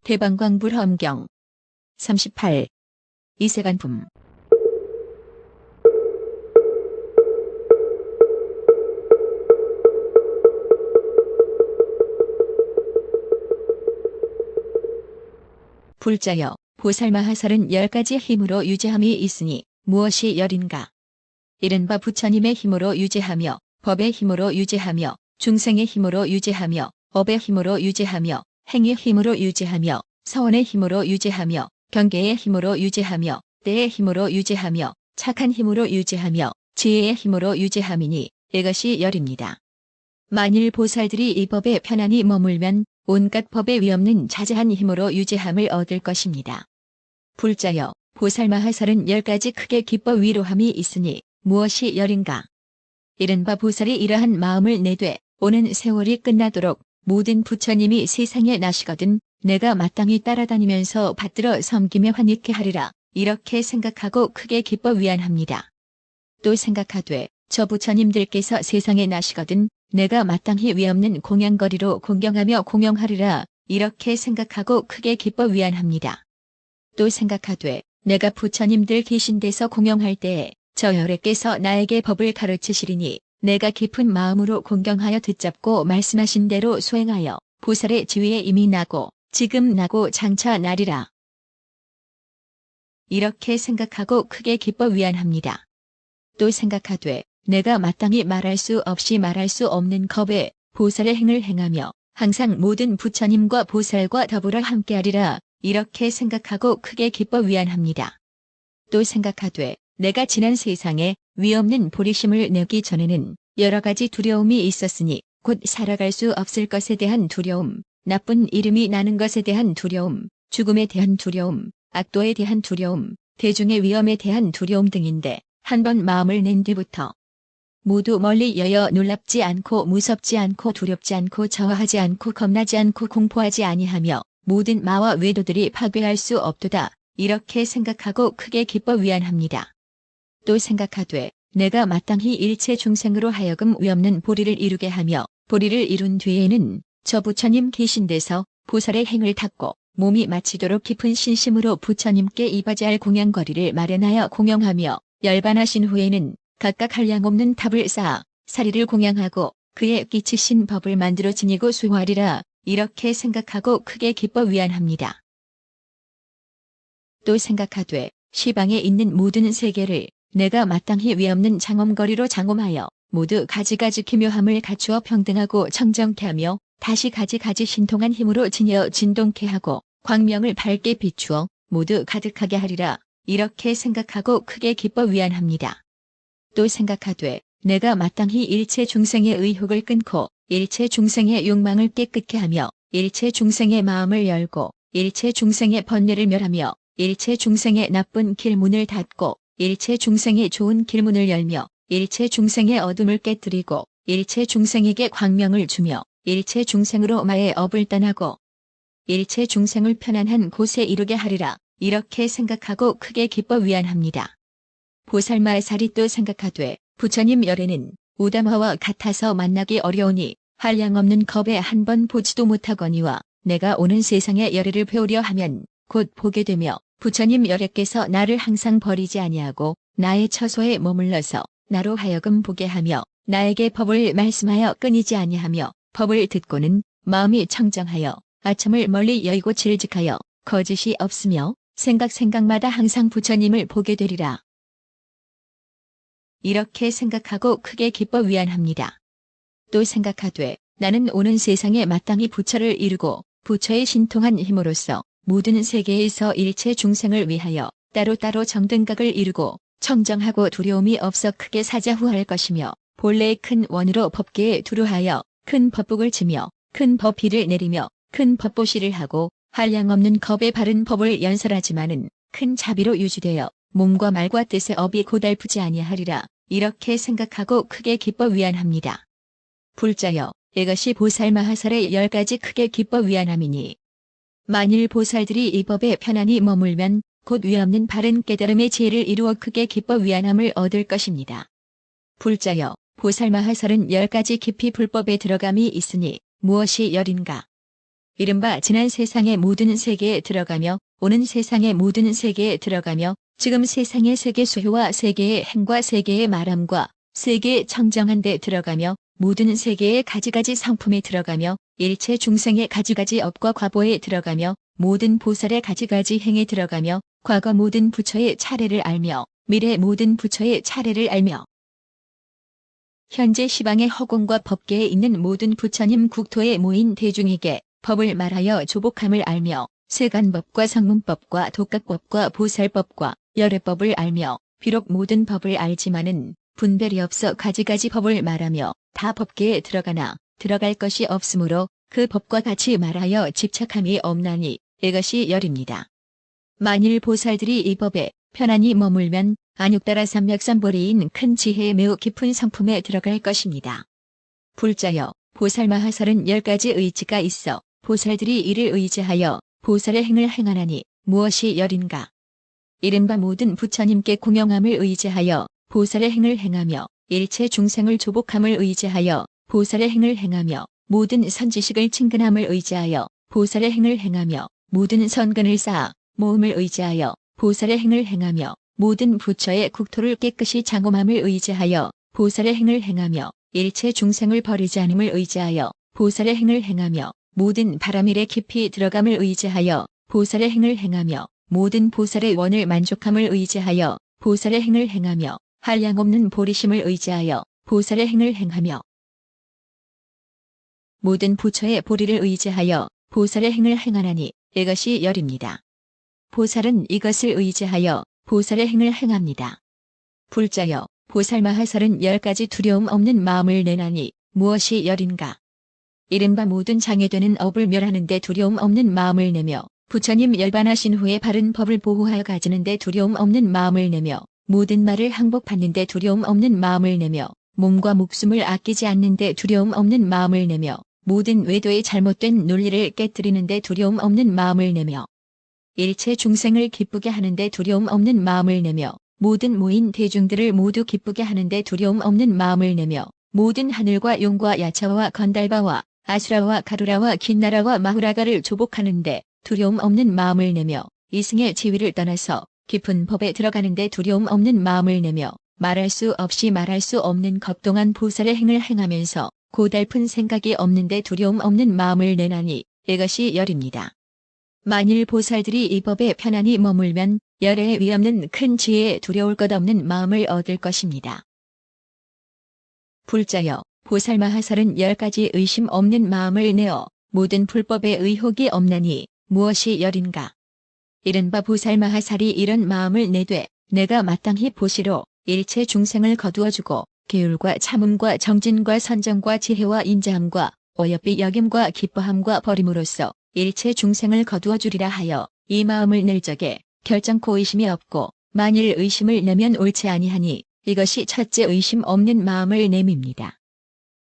대방광불험경 38. 이세간품. 불자여, 보살마하살은 10가지 힘으로 유죄함이 있으니 무엇이 열인가? 이른바 부처님의 힘으로 유죄하며, 법의 힘으로 유죄하며, 중생의 힘으로 유죄하며, 업의 힘으로 유죄하며, 행의 힘으로 유죄하며, 서원의 힘으로 유죄하며, 경계의 힘으로 유죄하며, 때의 힘으로 유죄하며, 착한 힘으로 유죄하며, 지혜의 힘으로 유죄함이니 이것이 열입니다. 만일 보살들이 이 법에 편안히 머물면 온갖 법에 위없는 자자한 힘으로 유죄함을 얻을 것입니다. 불자여, 보살마하살은 10가지 크게 기뻐 위로함이 있으니 무엇이 열인가? 이른바 보살이 이러한 마음을 내되 오는 세월이 끝나도록 모든 부처님이 세상에 나시거든 내가 마땅히 따라다니면서 받들어 섬기며 환희케 하리라. 이렇게 생각하고 크게 기뻐 위안합니다. 또 생각하되 저 부처님들께서 세상에 나시거든 내가 마땅히 위없는 공양거리로 공경하며 공용하리라. 이렇게 생각하고 크게 기뻐 위안합니다. 또 생각하되 내가 부처님들 계신 데서 공용할 때에 저 열애께서 나에게 법을 가르치시리니 내가 깊은 마음으로 공경하여 듣잡고 말씀하신 대로 수행하여 보살의 지위에 이미 나고 지금 나고 장차 나리라. 이렇게 생각하고 크게 기뻐 위안합니다. 또 생각하되 내가 마땅히 말할 수 없이 말할 수 없는 겁에 보살의 행을 행하며 항상 모든 부처님과 보살과 더불어 함께하리라. 이렇게 생각하고 크게 기뻐 위안합니다. 또 생각하되 내가 지난 세상에 위없는 보리심을 내기 전에는 여러 가지 두려움이 있었으니 곧 살아갈 수 없을 것에 대한 두려움, 나쁜 이름이 나는 것에 대한 두려움, 죽음에 대한 두려움, 악도에 대한 두려움, 대중의 위험에 대한 두려움 등인데 한번 마음을 낸 뒤부터 모두 멀리 여여 놀랍지 않고 무섭지 않고 두렵지 않고 저하하지 않고 겁나지 않고 공포하지 아니하며 모든 마와 외도들이 파괴할 수 없도다. 이렇게 생각하고 크게 기뻐 위안합니다. 또 생각하되 내가 마땅히 일체 중생으로 하여금 위없는 보리를 이루게 하며 보리를 이룬 뒤에는 저 부처님 계신 데서 보살의 행을 닦고 몸이 마치도록 깊은 신심으로 부처님께 이바지할 공양거리를 마련하여 공용하며 열반하신 후에는 각각 한량없는 탑을 쌓아 사리를 공양하고 그에 끼치신 법을 만들어 지니고 수호하리라. 이렇게 생각하고 크게 기뻐 위안합니다. 또 생각하되 시방에 있는 모든 세계를 내가 마땅히 위없는 장엄거리로 장엄하여 모두 가지가지 기묘함을 갖추어 평등하고 청정케 하며 다시 가지가지 신통한 힘으로 지녀 진동케 하고 광명을 밝게 비추어 모두 가득하게 하리라. 이렇게 생각하고 크게 기뻐 위안합니다. 또 생각하되 내가 마땅히 일체 중생의 의혹을 끊고 일체 중생의 욕망을 깨끗게 하며 일체 중생의 마음을 열고 일체 중생의 번뇌를 멸하며 일체 중생의 나쁜 길문을 닫고 일체 중생의 좋은 길문을 열며 일체 중생의 어둠을 깨뜨리고 일체 중생에게 광명을 주며 일체 중생으로 마의 업을 떠나고 일체 중생을 편안한 곳에 이르게 하리라. 이렇게 생각하고 크게 기뻐 위안합니다. 보살마하살이 또 생각하되 부처님 열애는 우담화와 같아서 만나기 어려우니 한량없는 겁에 한 번 보지도 못하거니와 내가 오는 세상의 열애를 배우려 하면 곧 보게 되며 부처님 열애께서 나를 항상 버리지 아니하고 나의 처소에 머물러서 나로 하여금 보게 하며 나에게 법을 말씀하여 끊이지 아니하며 법을 듣고는 마음이 청정하여 아첨을 멀리 여의고 질직하여 거짓이 없으며 생각마다 항상 부처님을 보게 되리라. 이렇게 생각하고 크게 기뻐 위안합니다. 또 생각하되 나는 오는 세상에 마땅히 부처를 이루고 부처의 신통한 힘으로써 모든 세계에서 일체 중생을 위하여 따로따로 정등각을 이루고 청정하고 두려움이 없어 크게 사자후할 것이며 본래의 큰 원으로 법계에 두루하여 큰 법복을 지며 큰 법비를 내리며 큰 법보시를 하고 한량없는 겁에 바른 법을 연설하지만은 큰 자비로 유지되어 몸과 말과 뜻의 업이 고달프지 아니하리라. 이렇게 생각하고 크게 기뻐 위안합니다. 불자여, 이것이 보살마하살의 10가지 크게 기뻐 위안함이니 만일 보살들이 이 법에 편안히 머물면 곧 위없는 바른 깨달음의 지혜를 이루어 크게 기뻐 위안함을 얻을 것입니다. 불자여, 보살마하설은 10가지 깊이 불법에 들어감이 있으니 무엇이 열인가? 이른바 지난 세상의 모든 세계에 들어가며 오는 세상의 모든 세계에 들어가며 지금 세상의 세계 수효와 세계의 행과 세계의 말함과 세계의 청정한 데 들어가며 모든 세계의 가지가지 성품에 들어가며 일체 중생의 가지가지 업과 과보에 들어가며 모든 보살의 가지가지 행에 들어가며 과거 모든 부처의 차례를 알며 미래 모든 부처의 차례를 알며 현재 시방의 허공과 법계에 있는 모든 부처님 국토에 모인 대중에게 법을 말하여 조복함을 알며 세간법과 성문법과 독각법과 보살법과 열애법을 알며 비록 모든 법을 알지만은 분별이 없어 가지가지 법을 말하며 다 법계에 들어가나 들어갈 것이 없으므로 그 법과 같이 말하여 집착함이 없나니 이것이 열입니다. 만일 보살들이 이 법에 편안히 머물면 안육따라 삼맥삼보리인 큰 지혜의 매우 깊은 성품에 들어갈 것입니다. 불자여, 보살마하설은 10가지 의지가 있어 보살들이 이를 의지하여 보살의 행을 행하나니 무엇이 열인가? 이른바 모든 부처님께 공영함을 의지하여 보살의 행을 행하며 일체 중생을 조복함을 의지하여 보살의 행을 행하며 모든 선지식을 친근함을 의지하여 보살의 행을 행하며 모든 선근을 쌓아 모음을 의지하여 보살의 행을 행하며 모든 부처의 국토를 깨끗이 장엄함을 의지하여 보살의 행을 행하며 일체 중생을 버리지 않음을 의지하여 보살의 행을 행하며 모든 바람일에 깊이 들어감을 의지하여 보살의 행을 행하며 모든 보살의 원을 만족함을 의지하여 보살의 행을 행하며 한량없는 보리심을 의지하여 보살의 행을 행하며 모든 부처의 보리를 의지하여 보살의 행을 행하나니 이것이 열입니다. 보살은 이것을 의지하여 보살의 행을 행합니다. 불자여, 보살마하설은 10가지 두려움 없는 마음을 내나니 무엇이 열인가? 이른바 모든 장애되는 업을 멸하는 데 두려움 없는 마음을 내며 부처님 열반하신 후에 바른 법을 보호하여 가지는 데 두려움 없는 마음을 내며 모든 말을 항복받는 데 두려움 없는 마음을 내며 몸과 목숨을 아끼지 않는 데 두려움 없는 마음을 내며 모든 외도의 잘못된 논리를 깨뜨리는 데 두려움 없는 마음을 내며 일체 중생을 기쁘게 하는데 두려움 없는 마음을 내며 모든 모인 대중들을 모두 기쁘게 하는데 두려움 없는 마음을 내며 모든 하늘과 용과 야차와 건달바와 아수라와 가루라와 긴나라와 마후라가를 조복하는데 두려움 없는 마음을 내며 이승의 지위를 떠나서 깊은 법에 들어가는데 두려움 없는 마음을 내며 말할 수 없이 말할 수 없는 겁동한 보살의 행을 행하면서 고달픈 생각이 없는데 두려움 없는 마음을 내나니 이것이 열입니다. 만일 보살들이 이 법에 편안히 머물면 열에 위없는 큰 지혜에 두려울 것 없는 마음을 얻을 것입니다. 불자여, 보살마하설은 10가지 의심 없는 마음을 내어 모든 불법에 의혹이 없나니 무엇이 열인가? 이른바 보살마하살이 이런 마음을 내되 내가 마땅히 보시로 일체 중생을 거두어주고 계율과 참음과 정진과 선정과 지혜와 인자함과 어여삐 여김과 기뻐함과 버림으로써 일체 중생을 거두어 주리라 하여 이 마음을 낼 적에 결정코 의심이 없고 만일 의심을 내면 옳지 아니하니 이것이 첫째 의심 없는 마음을 내밉니다.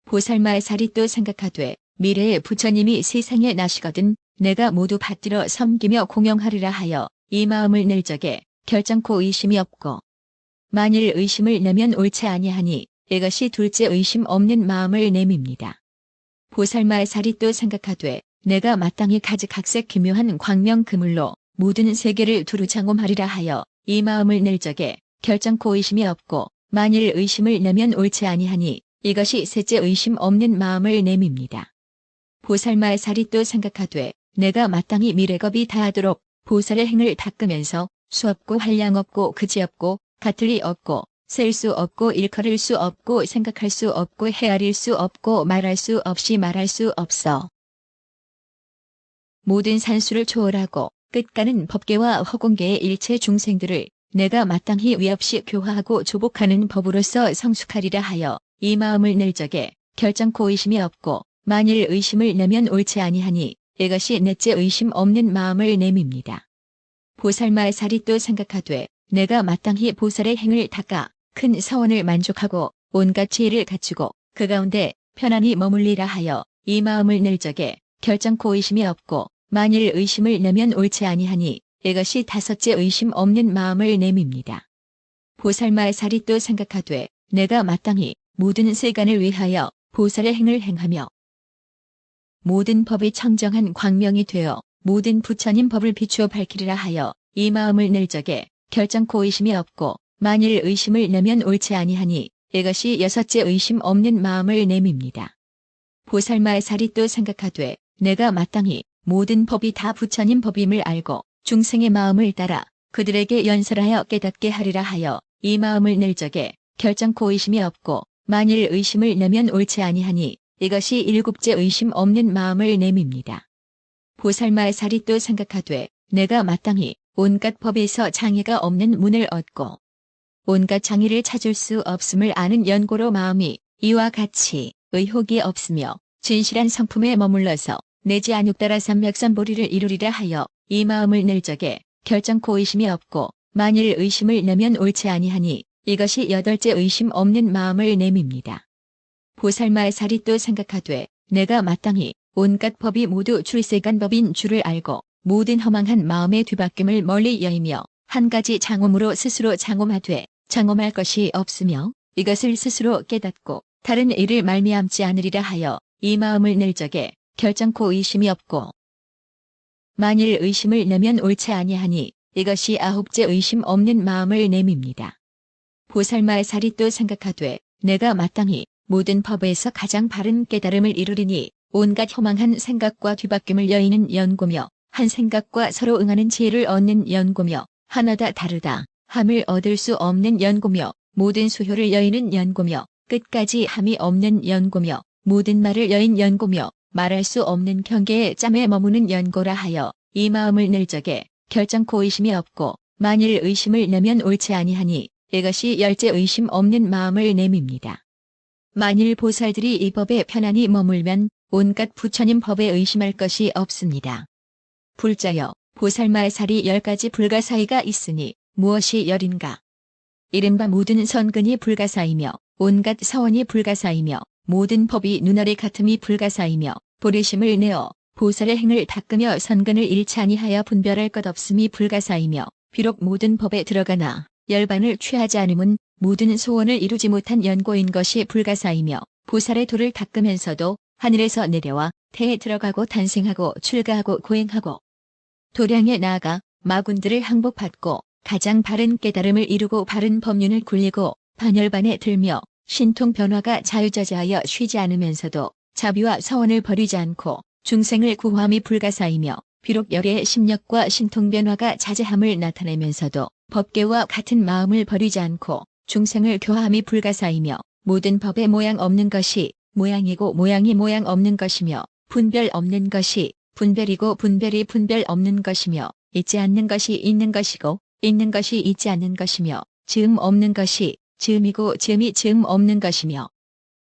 보살마하살이 또 생각하되 미래의 부처님이 세상에 나시거든 내가 모두 받들어 섬기며 공영하리라 하여 이 마음을 낼 적에 결정코 의심이 없고 만일 의심을 내면 옳지 아니하니 이것이 둘째 의심 없는 마음을 내밉니다. 보살마하살이 또 생각하되 내가 마땅히 가지각색 기묘한 광명 그물로 모든 세계를 두루 장엄하리라 하여 이 마음을 낼 적에 결정코 의심이 없고 만일 의심을 내면 옳지 아니하니 이것이 셋째 의심 없는 마음을 내밉니다. 보살마하살이 또 생각하되 내가 마땅히 미래겁이 다하도록 보살의 행을 닦으면서 수없고 한량 없고 그지 없고 같을 리 없고 셀 수 없고 일컬을 수 없고 생각할 수 없고 헤아릴 수 없고 말할 수 없이 말할 수 없어. 모든 산수를 초월하고 끝가는 법계와 허공계의 일체 중생들을 내가 마땅히 위없이 교화하고 조복하는 법으로서 성숙하리라 하여 이 마음을 낼 적에 결정코 의심이 없고 만일 의심을 내면 옳지 아니하니 이것이 넷째 의심 없는 마음을 내밉니다. 보살마하살이 또 생각하되 내가 마땅히 보살의 행을 닦아 큰 서원을 만족하고 온갖 지혜를 갖추고 그 가운데 편안히 머물리라 하여 이 마음을 낼 적에 결정코 의심이 없고 만일 의심을 내면 옳지 아니하니 이것이 다섯째 의심 없는 마음을 내밉니다. 보살마살이 또 생각하되 내가 마땅히 모든 세간을 위하여 보살의 행을 행하며 모든 법이 청정한 광명이 되어 모든 부처님 법을 비추어 밝히리라 하여 이 마음을 낼 적에 결정코 의심이 없고 만일 의심을 내면 옳지 아니하니 이것이 여섯째 의심 없는 마음을 내밉니다. 보살마살이 또 생각하되 내가 마땅히 모든 법이 다 부처님 법임을 알고 중생의 마음을 따라 그들에게 연설하여 깨닫게 하리라 하여 이 마음을 낼 적에 결정코 의심이 없고 만일 의심을 내면 옳지 아니하니 이것이 일곱째 의심 없는 마음을 내밉니다. 보살마살이 또 생각하되 내가 마땅히 온갖 법에서 장애가 없는 문을 얻고 온갖 장애를 찾을 수 없음을 아는 연고로 마음이 이와 같이 의혹이 없으며 진실한 성품에 머물러서 내지 안육따라 삼맥삼보리를 이루리라 하여 이 마음을 낼 적에 결정코 의심이 없고 만일 의심을 내면 옳지 아니하니 이것이 여덟째 의심 없는 마음을 내밉니다. 보살마살이 또 생각하되 내가 마땅히 온갖 법이 모두 출세간 법인 줄을 알고 모든 허망한 마음의 뒤바뀜을 멀리 여의며 한 가지 장엄으로 스스로 장엄하되 장엄할 것이 없으며 이것을 스스로 깨닫고 다른 일을 말미암지 않으리라 하여 이 마음을 낼 적에 결정코 의심이 없고 만일 의심을 내면 옳지 아니하니 이것이 아홉째 의심 없는 마음을 내밉니다. 보살마살이 또 생각하되 내가 마땅히 모든 법에서 가장 바른 깨달음을 이루리니 온갖 허망한 생각과 뒤바뀜을 여의는 연고며 한 생각과 서로 응하는 지혜를 얻는 연고며 하나다 다르다 함을 얻을 수 없는 연고며 모든 수효를 여의는 연고며 끝까지 함이 없는 연고며 모든 말을 여인 연고며 말할 수 없는 경계의 짬에 머무는 연고라 하여 이 마음을 낼 적에 결정코 의심이 없고 만일 의심을 내면 옳지 아니하니 이것이 열째 의심 없는 마음을 내밉니다. 만일 보살들이 이 법에 편안히 머물면 온갖 부처님 법에 의심할 것이 없습니다. 불자여 보살마살이 10가지 불가사의가 있으니 무엇이 열인가? 이른바 모든 선근이 불가사이며 온갖 서원이 불가사이며 모든 법이 눈알의 같음이 불가사이며 보리심을 내어 보살의 행을 닦으며 선근을 잃지 아니하여 분별할 것 없음이 불가사이며 비록 모든 법에 들어가나 열반을 취하지 않음은 모든 소원을 이루지 못한 연고인 것이 불가사이며 보살의 도를 닦으면서도 하늘에서 내려와 태에 들어가고 탄생하고 출가하고 고행하고 도량에 나아가 마군들을 항복받고 가장 바른 깨달음을 이루고 바른 법륜을 굴리고 반열반에 들며 신통 변화가 자유자재하여 쉬지 않으면서도 자비와 서원을 버리지 않고 중생을 구함이 불가사이며 비록 열의 심력과 신통 변화가 자제함을 나타내면서도 법계와 같은 마음을 버리지 않고 중생을 교함이 불가사이며 모든 법에 모양 없는 것이 모양이고 모양이 모양 없는 것이며 분별 없는 것이 분별이고 분별이 분별 없는 것이며 있지 않는 것이 있는 것이고 있는 것이 있지 않는 것이며 즈음 없는 것이 즈음이고 즈음이 즈음 없는 것이며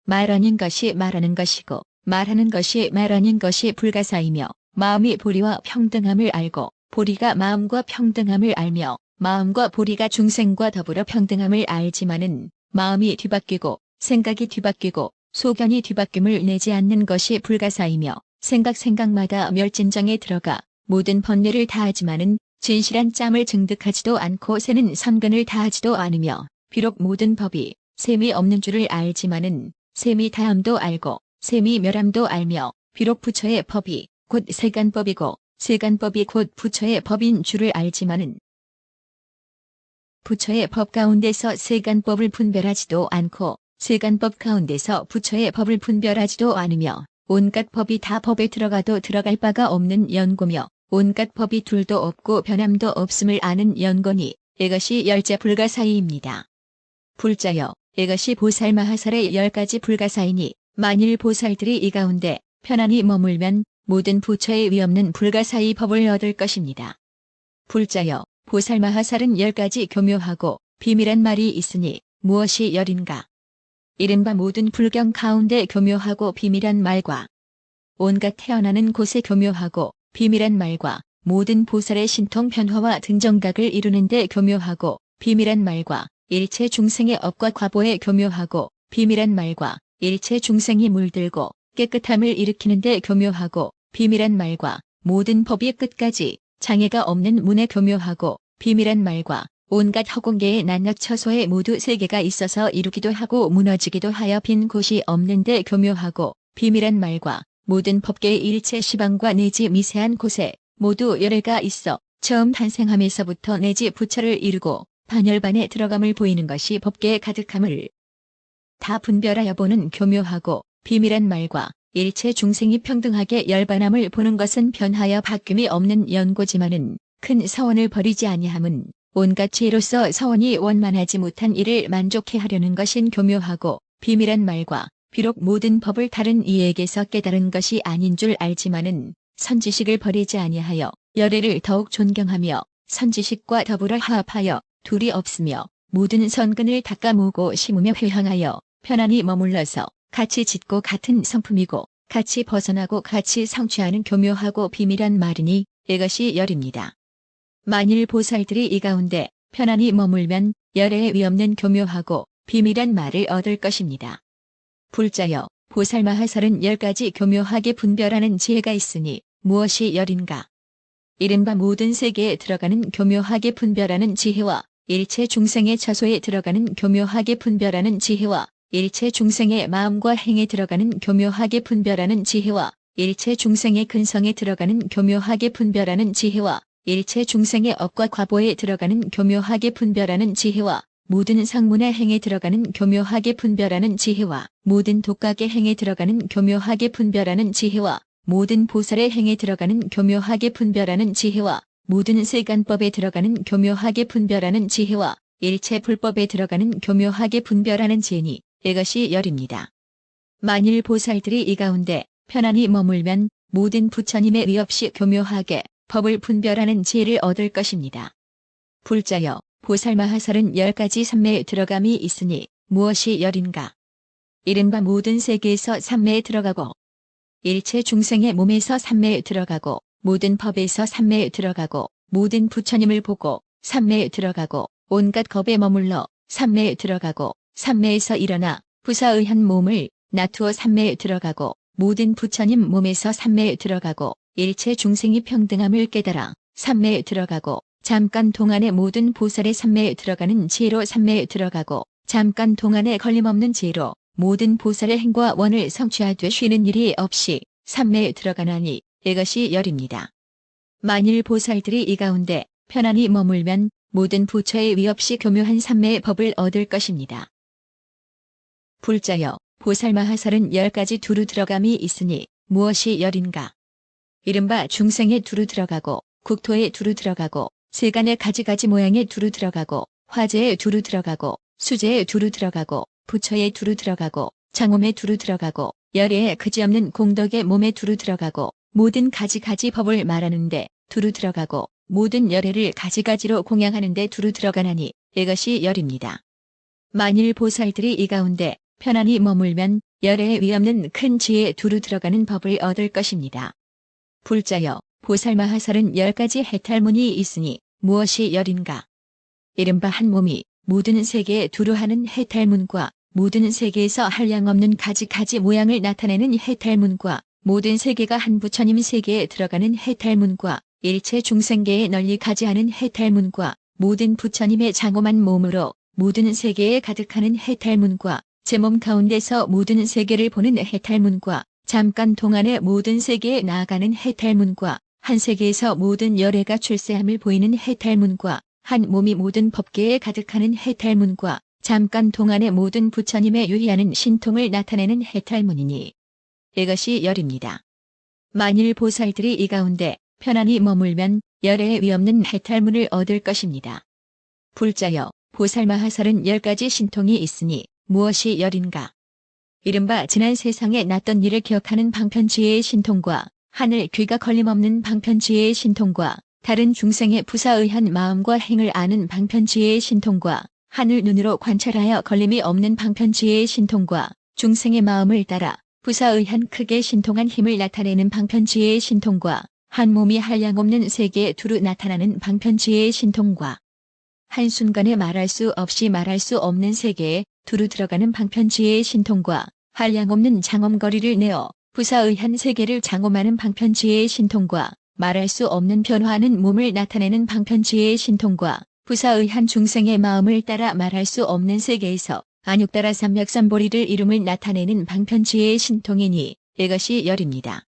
말 아닌 것이 말하는 것이고 말하는 것이 말 아닌 것이 불가사이며 마음이 보리와 평등함을 알고 보리가 마음과 평등함을 알며 마음과 보리가 중생과 더불어 평등함을 알지만은 마음이 뒤바뀌고 생각이 뒤바뀌고 소견이 뒤바뀜을 내지 않는 것이 불가사이며 생각마다 멸진정에 들어가 모든 번뇌를 다하지만은 진실한 짬을 증득하지도 않고 새는 선근을 다하지도 않으며 비록 모든 법이 셈이 없는 줄을 알지만은 셈이 다함도 알고 셈이 멸함도 알며 비록 부처의 법이 곧 세간법이고 세간법이 곧 부처의 법인 줄을 알지만은 부처의 법 가운데서 세간법을 분별하지도 않고 세간법 가운데서 부처의 법을 분별하지도 않으며 온갖 법이 다 법에 들어가도 들어갈 바가 없는 연고며 온갖 법이 둘도 없고 변함도 없음을 아는 연고니 이것이 열째 불가사의입니다. 불자여 이것이 보살마하살의 10가지 불가사의니 만일 보살들이 이 가운데 편안히 머물면 모든 부처의 위없는 불가사의 법을 얻을 것입니다. 불자여 보살마하살은 10가지 교묘하고 비밀한 말이 있으니 무엇이 열인가? 이른바 모든 불경 가운데 교묘하고 비밀한 말과 온갖 태어나는 곳에 교묘하고 비밀한 말과 모든 보살의 신통 변화와 등정각을 이루는 데 교묘하고 비밀한 말과 일체 중생의 업과 과보에 교묘하고 비밀한 말과 일체 중생이 물들고 깨끗함을 일으키는 데 교묘하고 비밀한 말과 모든 법이 끝까지 장애가 없는 문에 교묘하고 비밀한 말과 온갖 허공계의 낱낱 처소에 모두 세계가 있어서 이루기도 하고 무너지기도 하여 빈 곳이 없는데 교묘하고 비밀한 말과 모든 법계의 일체 시방과 내지 미세한 곳에 모두 열애가 있어 처음 탄생함에서부터 내지 부처를 이루고 반열반에 들어감을 보이는 것이 법계에 가득함을 다 분별하여 보는 교묘하고 비밀한 말과 일체 중생이 평등하게 열반함을 보는 것은 변하여 바뀜이 없는 연고지만은 큰 서원을 버리지 아니함은 온갖 지혜로서 서원이 원만하지 못한 이를 만족해 하려는 것인 교묘하고 비밀한 말과 비록 모든 법을 다른 이에게서 깨달은 것이 아닌 줄 알지만은 선지식을 버리지 아니하여 열애를 더욱 존경하며 선지식과 더불어 화합하여 둘이 없으며 모든 선근을 닦아 모으고 심으며 회항하여 편안히 머물러서 같이 짓고 같은 성품이고 같이 벗어나고 같이 성취하는 교묘하고 비밀한 말이니 이것이 열입니다. 만일 보살들이 이 가운데 편안히 머물면 열애에 위없는 교묘하고 비밀한 말을 얻을 것입니다. 불자여, 보살마하설은 10가지 교묘하게 분별하는 지혜가 있으니 무엇이 열인가? 이른바 모든 세계에 들어가는 교묘하게 분별하는 지혜와 일체 중생의 처소에 들어가는 교묘하게 분별하는 지혜와 일체 중생의 마음과 행에 들어가는 교묘하게 분별하는 지혜와 일체 중생의 근성에 들어가는 교묘하게 분별하는 지혜와 일체 중생의 업과 과보에 들어가는 교묘하게 분별하는 지혜와 모든 상문의 행에 들어가는 교묘하게 분별하는 지혜와 모든 독각의 행에 들어가는 교묘하게 분별하는 지혜와 모든 보살의 행에 들어가는 교묘하게 분별하는 지혜와 모든 세간법에 들어가는 교묘하게 분별하는 지혜와 일체 불법에 들어가는 교묘하게 분별하는 지혜니 이것이 열입니다. 만일 보살들이 이 가운데 편안히 머물면 모든 부처님의 위 없이 교묘하게 법을 분별하는 지혜를 얻을 것입니다. 불자여, 보살마하설은 10가지 삼매에 들어감이 있으니 무엇이 열인가? 이른바 모든 세계에서 삼매에 들어가고 일체 중생의 몸에서 삼매에 들어가고 모든 법에서 삼매에 들어가고 모든 부처님을 보고 삼매에 들어가고 온갖 겁에 머물러 삼매에 들어가고 삼매에서 일어나 부사의한 몸을 나투어 삼매에 들어가고 모든 부처님 몸에서 삼매에 들어가고 일체 중생이 평등함을 깨달아 삼매에 들어가고 잠깐 동안에 모든 보살의 삼매에 들어가는 지혜로 삼매에 들어가고 잠깐 동안에 걸림없는 지혜로 모든 보살의 행과 원을 성취하되 쉬는 일이 없이 삼매에 들어가나니 이것이 열입니다. 만일 보살들이 이 가운데 편안히 머물면 모든 부처의 위 없이 교묘한 삼매의 법을 얻을 것입니다. 불자여, 보살마하설은 10가지 두루 들어감이 있으니 무엇이 열인가? 이른바 중생에 두루 들어가고 국토에 두루 들어가고 세간의 가지가지 모양에 두루 들어가고 화재에 두루 들어가고 수재에 두루 들어가고 부처에 두루 들어가고 장엄에 두루 들어가고 열애에 그지없는 공덕의 몸에 두루 들어가고 모든 가지가지 법을 말하는데 두루 들어가고 모든 열애를 가지가지로 공양하는데 두루 들어가나니 이것이 열입니다. 만일 보살들이 이 가운데 편안히 머물면 열애에 위없는 큰 지혜에 두루 들어가는 법을 얻을 것입니다. 불자여, 보살마하설은 10가지 해탈문이 있으니 무엇이 열인가? 이른바 한 몸이 모든 세계에 두루 하는 해탈문과 모든 세계에서 한량없는 가지가지 모양을 나타내는 해탈문과 모든 세계가 한 부처님 세계에 들어가는 해탈문과 일체 중생계에 널리 가지하는 해탈문과 모든 부처님의 장엄한 몸으로 모든 세계에 가득하는 해탈문과 제 몸 가운데서 모든 세계를 보는 해탈문과 잠깐 동안에 모든 세계에 나아가는 해탈문과 한 세계에서 모든 열애가 출세함을 보이는 해탈문과 한 몸이 모든 법계에 가득하는 해탈문과 잠깐 동안에 모든 부처님의 유희하는 신통을 나타내는 해탈문이니 이것이 열입니다. 만일 보살들이 이 가운데 편안히 머물면 열애에 위없는 해탈문을 얻을 것입니다. 불자여, 보살마하설은 10가지 신통이 있으니 무엇이 열인가? 이른바 지난 세상에 났던 일을 기억하는 방편지혜의 신통과 하늘 귀가 걸림없는 방편지혜의 신통과 다른 중생의 부사의한 마음과 행을 아는 방편지혜의 신통과 하늘 눈으로 관찰하여 걸림이 없는 방편지혜의 신통과 중생의 마음을 따라 부사의한 크게 신통한 힘을 나타내는 방편지혜의 신통과 한 몸이 한량없는 세계에 두루 나타나는 방편지혜의 신통과 한순간에 말할 수 없이 말할 수 없는 세계에 두루 들어가는 방편지혜의 신통과 한량없는 장엄거리를 내어 부사의한 세계를 장엄하는 방편지혜의 신통과 말할 수 없는 변화하는 몸을 나타내는 방편치의 신통과 부사의한 중생의 마음을 따라 말할 수 없는 세계에서 안욕따라 삼맥삼보리를 이름을 나타내는 방편치의 신통이니 이것이 열입니다.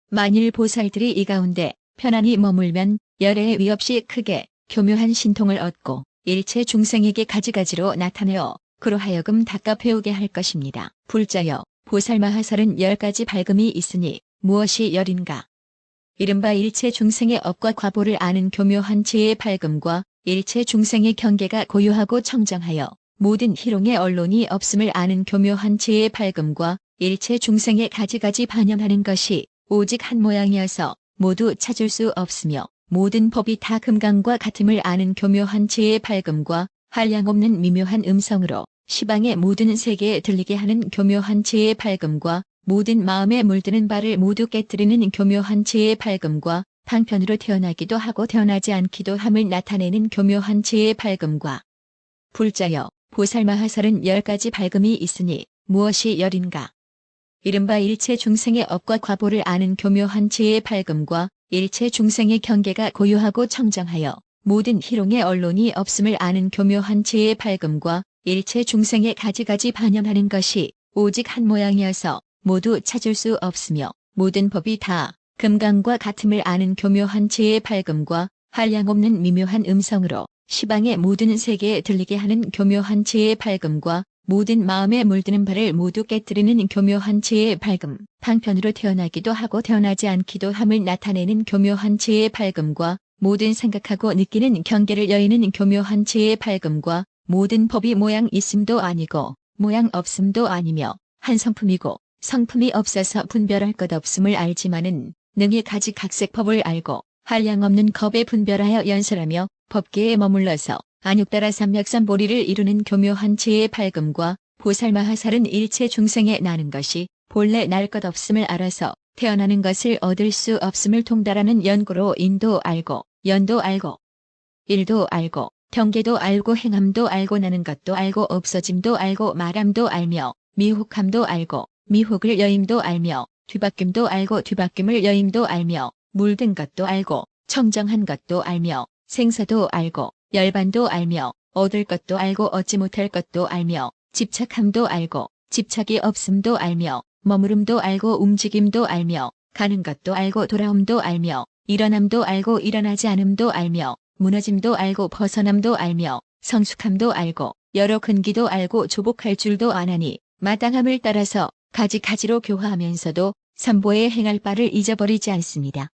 만일 보살들이 이 가운데 편안히 머물면 열의 위 없이 크게 교묘한 신통을 얻고 일체 중생에게 가지가지로 나타내어 그로 하여금 닦아 배우게 할 것입니다. 불자여 보살마하설은 10가지 밝음이 있으니 무엇이 열인가? 이른바 일체 중생의 업과 과보를 아는 교묘한 지혜의 밝음과 일체 중생의 경계가 고요하고 청정하여 모든 희롱의 언론이 없음을 아는 교묘한 지혜의 밝음과 일체 중생의 가지가지 반영하는 것이 오직 한 모양이어서 모두 찾을 수 없으며 모든 법이 다 금강과 같음을 아는 교묘한 지혜의 밝음과 한량없는 미묘한 음성으로 시방의 모든 세계에 들리게 하는 교묘한 지혜의 밝음과 모든 마음에 물드는 바를 모두 깨뜨리는 교묘한 지혜의 밝음과 방편으로 태어나기도 하고 태어나지 않기도 함을 나타내는 교묘한 지혜의 밝음과 불자여 보살마하설은 10가지 밝음이 있으니 무엇이 열인가? 이른바 일체 중생의 업과 과보를 아는 교묘한 지혜의 밝음과 일체 중생의 경계가 고요하고 청정하여 모든 희롱의 언론이 없음을 아는 교묘한 지혜의 밝음과 일체 중생의 가지가지 반영하는 것이 오직 한 모양이어서 모두 찾을 수 없으며 모든 법이 다 금강과 같음을 아는 교묘한 지혜의 밝음과 한량없는 미묘한 음성으로 시방의 모든 세계에 들리게 하는 교묘한 지혜의 밝음과 모든 마음에 물드는 바를 모두 깨뜨리는 교묘한 지혜의 밝음, 방편으로 태어나기도 하고 태어나지 않기도 함을 나타내는 교묘한 지혜의 밝음과 모든 생각하고 느끼는 경계를 여의는 교묘한 지혜의 밝음과 모든 법이 모양 있음도 아니고 모양 없음도 아니며 한 성품이고 성품이 없어서 분별할 것 없음을 알지만은 능히 가지 각색 법을 알고 한량없는 겁에 분별하여 연설하며 법계에 머물러서 안욕따라 삼맥삼보리를 이루는 교묘한 지혜의 밝음과 보살마하살은 일체 중생에 나는 것이 본래 날 것 없음을 알아서 태어나는 것을 얻을 수 없음을 통달하는 연고로 인도 알고 연도 알고 일도 알고 경계도 알고 행함도 알고 나는 것도 알고 없어짐도 알고 말함도 알며 미혹함도 알고 미혹을 여임도 알며 뒤바뀜도 알고 뒤바뀜을 여임도 알며 물든 것도 알고 청정한 것도 알며 생사도 알고 열반도 알며 얻을 것도 알고 얻지 못할 것도 알며 집착함도 알고 집착이 없음도 알며 머무름도 알고 움직임도 알며 가는 것도 알고 돌아옴도 알며 일어남도 알고 일어나지 않음도 알며 무너짐도 알고 벗어남도 알며 성숙함도 알고 여러 근기도 알고 조복할 줄도 아나니 마땅함을 따라서 가지가지로 교화하면서도 삼보에 행할 바를 잊어버리지 않습니다.